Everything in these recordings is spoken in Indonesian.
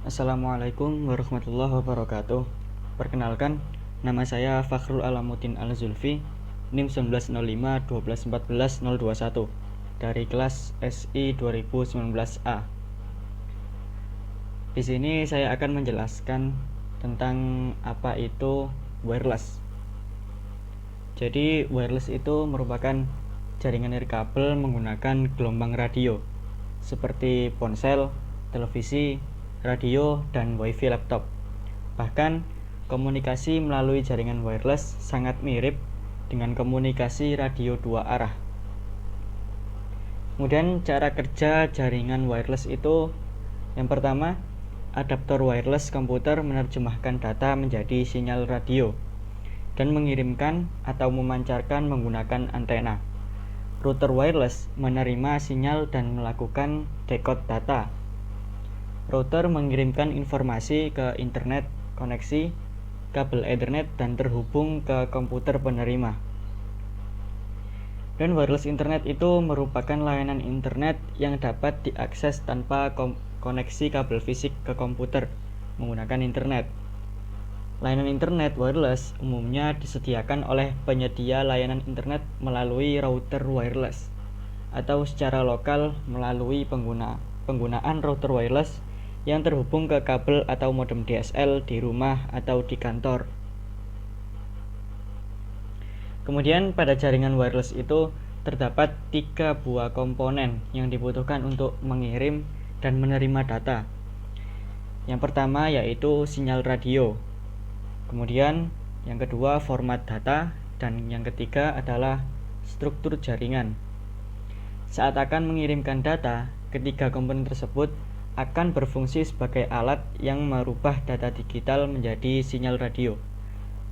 Assalamualaikum warahmatullahi wabarakatuh. Perkenalkan, nama saya Fakhrul Alamuddin Al-Zulfi, NIM 1905 1241021 dari kelas SI 2019A. Di sini saya akan menjelaskan tentang apa itu wireless. Jadi, wireless itu merupakan jaringan nirkabel menggunakan gelombang radio seperti ponsel, televisi, radio, dan wifi laptop. Bahkan, komunikasi melalui jaringan wireless sangat mirip dengan komunikasi radio dua arah. Kemudian cara kerja jaringan wireless itu, yang pertama, adaptor wireless komputer menerjemahkan data menjadi sinyal radio dan mengirimkan atau memancarkan menggunakan antena. Router wireless menerima sinyal dan melakukan decode data. Router mengirimkan informasi ke internet koneksi, kabel Ethernet, dan terhubung ke komputer penerima. Dan wireless internet itu merupakan layanan internet yang dapat diakses tanpa koneksi kabel fisik ke komputer menggunakan internet. Layanan internet wireless umumnya disediakan oleh penyedia layanan internet melalui router wireless atau secara lokal melalui penggunaan router wireless yang terhubung ke kabel atau modem DSL di rumah atau di kantor. Kemudian pada jaringan wireless itu terdapat 3 buah komponen yang dibutuhkan untuk mengirim dan menerima data. Yang pertama yaitu sinyal radio. Kemudian yang kedua format data, dan yang ketiga adalah struktur jaringan. Saat akan mengirimkan data, ketiga komponen tersebut akan berfungsi sebagai alat yang merubah data digital menjadi sinyal radio.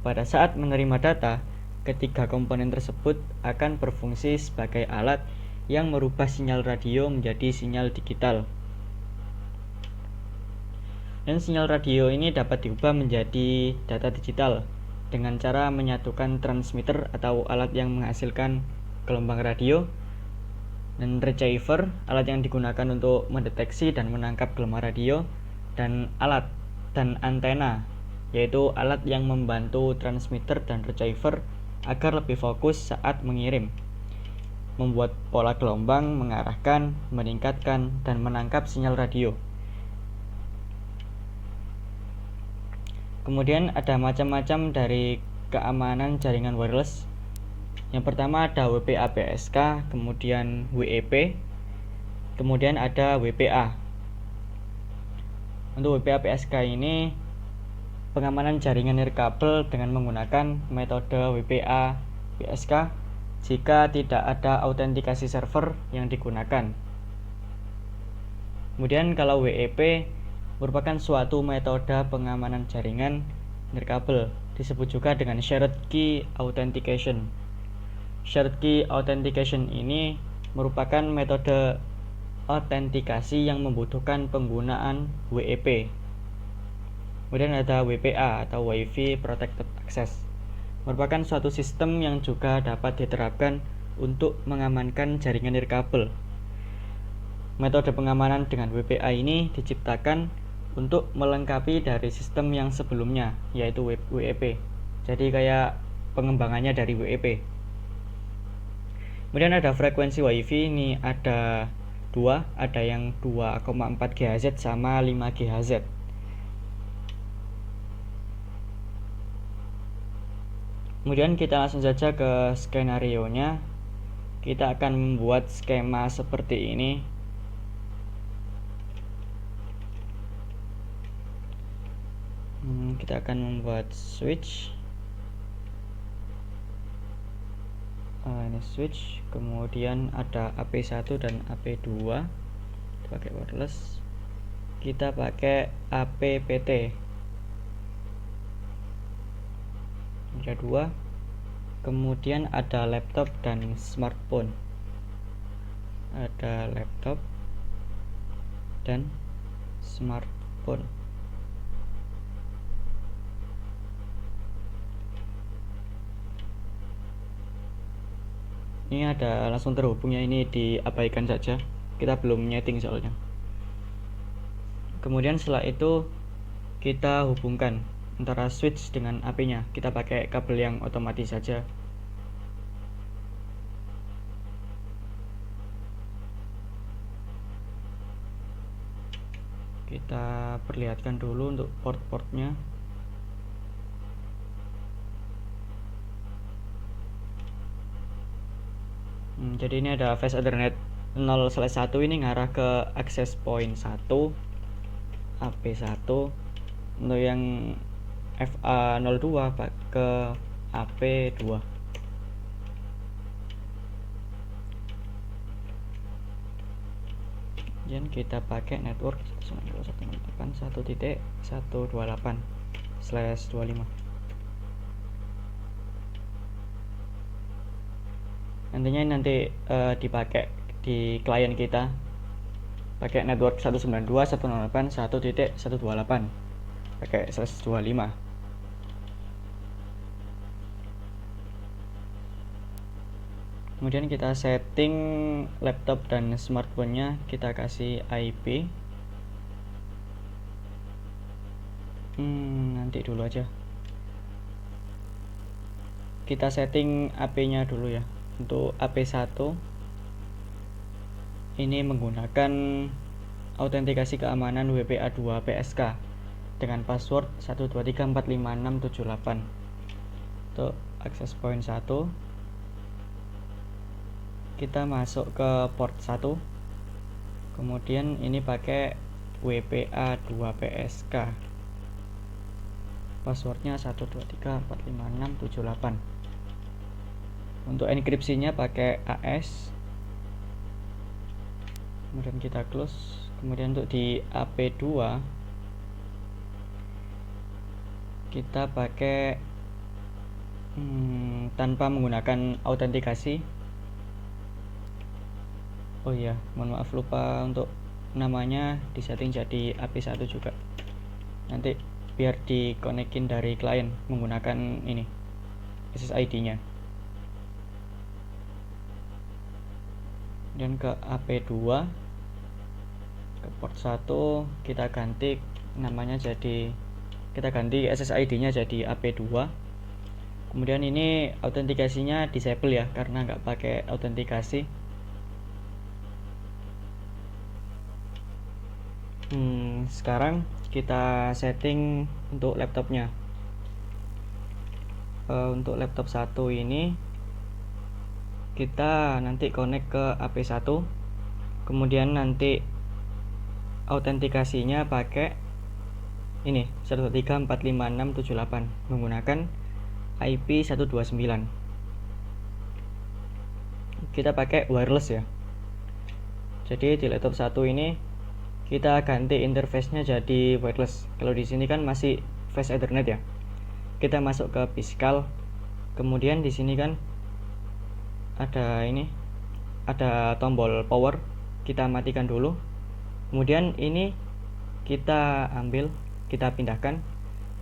Pada saat menerima data, ketiga komponen tersebut akan berfungsi sebagai alat yang merubah sinyal radio menjadi sinyal digital. Dan sinyal radio ini dapat diubah menjadi data digital dengan cara menyatukan transmitter atau alat yang menghasilkan gelombang radio, dan receiver, alat yang digunakan untuk mendeteksi dan menangkap gelombang radio, dan alat dan antena, yaitu alat yang membantu transmitter dan receiver agar lebih fokus saat mengirim, membuat pola gelombang, mengarahkan, meningkatkan, dan menangkap sinyal radio. Kemudian ada macam-macam dari keamanan jaringan wireless. Yang pertama ada WPA-BSK, kemudian WEP, kemudian ada WPA. Untuk WPA-BSK ini pengamanan jaringan nirkabel dengan menggunakan metode WPA-BSK jika tidak ada autentikasi server yang digunakan. Kemudian kalau WEP merupakan suatu metode pengamanan jaringan nirkabel, disebut juga dengan shared key authentication. Shared key authentication ini merupakan metode autentikasi yang membutuhkan penggunaan WEP. Kemudian ada WPA atau Wi-Fi Protected Access, merupakan suatu sistem yang juga dapat diterapkan untuk mengamankan jaringan nirkabel. Metode pengamanan dengan WPA ini diciptakan untuk melengkapi dari sistem yang sebelumnya, yaitu WEP. Jadi kayak pengembangannya dari WEP. Kemudian ada frekuensi WiFi, ini ada dua, ada yang 2,4 GHz sama 5 GHz. Kemudian kita langsung saja ke skenario-nya. Kita akan membuat skema seperti ini. Kita akan membuat switch. Ini switch, kemudian ada AP1 dan AP2 pakai wireless. Kita pakai APPT, ada 2. Kemudian ada laptop dan smartphone, ada laptop dan smartphone. Ini ada langsung terhubungnya, ini diabaikan saja, kita belum nyeting soalnya. Kemudian setelah itu kita hubungkan antara switch dengan AP-nya. Kita pakai kabel yang otomatis saja. Kita perlihatkan dulu untuk port-portnya. Jadi ini ada fast Ethernet 0/1 ini ngarah ke access point 1 AP1, untuk yang FA02 ke AP2. Kemudian kita pakai network 192.168.1.128/25. Nantinya nanti dipakai di klien kita pakai network 192.168.1.128 pakai /25. Kemudian kita setting laptop dan smartphone-nya, kita kasih IP. Nanti dulu aja. Kita setting AP-nya dulu ya. Untuk AP1 ini menggunakan autentikasi keamanan WPA2 PSK dengan password 123456778. Untuk access point 1 kita masuk ke port 1, kemudian ini pakai WPA2 PSK, passwordnya 123456778. Untuk enkripsinya pakai AS, kemudian kita close. Kemudian untuk di AP2 kita pakai tanpa menggunakan autentikasi. Oh iya, mohon maaf lupa untuk namanya disetting jadi AP1 juga. Nanti biar dikonekin dari klien menggunakan ini SSID-nya. Dan ke AP2 ke port 1 kita ganti namanya jadi, kita ganti SSID-nya jadi AP2. Kemudian ini autentikasinya disable ya, karena nggak pakai autentikasi. Sekarang kita setting untuk laptopnya. Untuk laptop 1 ini kita nanti connect ke AP1, kemudian nanti autentikasinya pakai ini 123456778 menggunakan IP 129. Kita pakai wireless ya. Jadi di laptop 1 ini kita ganti interface-nya jadi wireless. Kalau di sini kan masih fast Ethernet ya. Kita masuk ke Piscal. Kemudian di sini kan ada ini, ada tombol power. Kita matikan dulu. Kemudian ini kita ambil, kita pindahkan.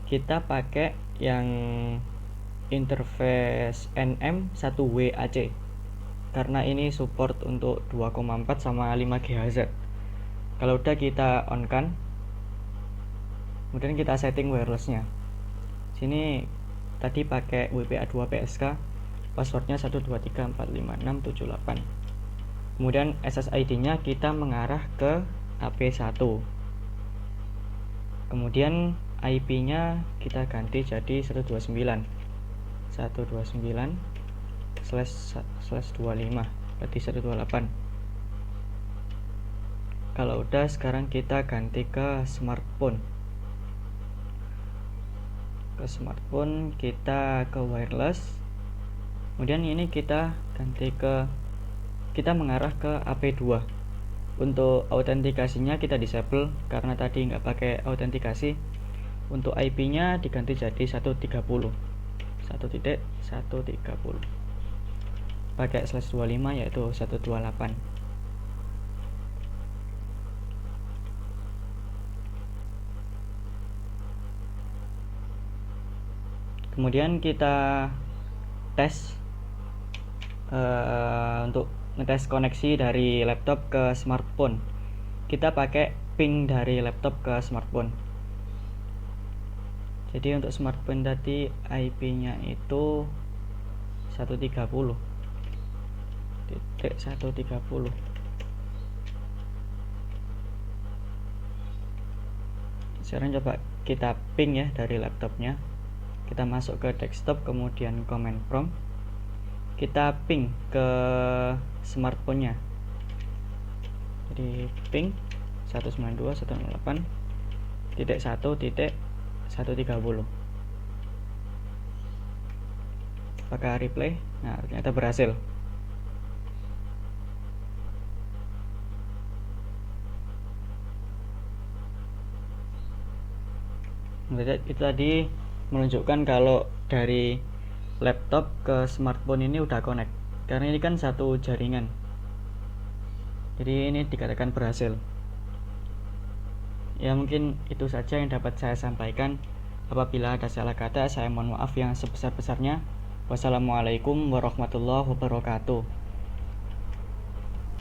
Kita pakai yang interface NM1WAC. Karena ini support untuk 2,4 sama 5 GHz. Kalau udah kita on kan, kemudian kita setting wirelessnya. Sini tadi pakai WPA2 PSK, passwordnya 123456778. Kemudian SSID-nya kita mengarah ke AP1. Kemudian IP-nya kita ganti jadi 129//25, berarti 128. Kalau udah, sekarang kita ganti ke smartphone. Ke smartphone kita ke wireless. Kemudian ini kita ganti ke, kita mengarah ke AP2. Untuk autentikasinya kita disable karena tadi nggak pakai autentikasi. Untuk IP-nya diganti jadi 130. Pakai /25 yaitu 128. Kemudian kita tes untuk ngetes koneksi dari laptop ke smartphone. Kita pakai ping dari laptop ke smartphone. Jadi untuk smartphone tadi IP-nya itu 130.130. Sekarang coba kita ping ya dari laptopnya. Kita masuk ke desktop, kemudian command prompt, kita ping ke smartphone-nya. Jadi ping 192.168.1.130. Apakah replay? Nah, ternyata berhasil. Itu tadi menunjukkan kalau dari laptop ke smartphone ini udah connect, karena ini kan satu jaringan, jadi ini dikatakan berhasil. Ya mungkin itu saja yang dapat saya sampaikan. Apabila ada salah kata, saya mohon maaf yang sebesar-besarnya. Wassalamualaikum warahmatullahi wabarakatuh.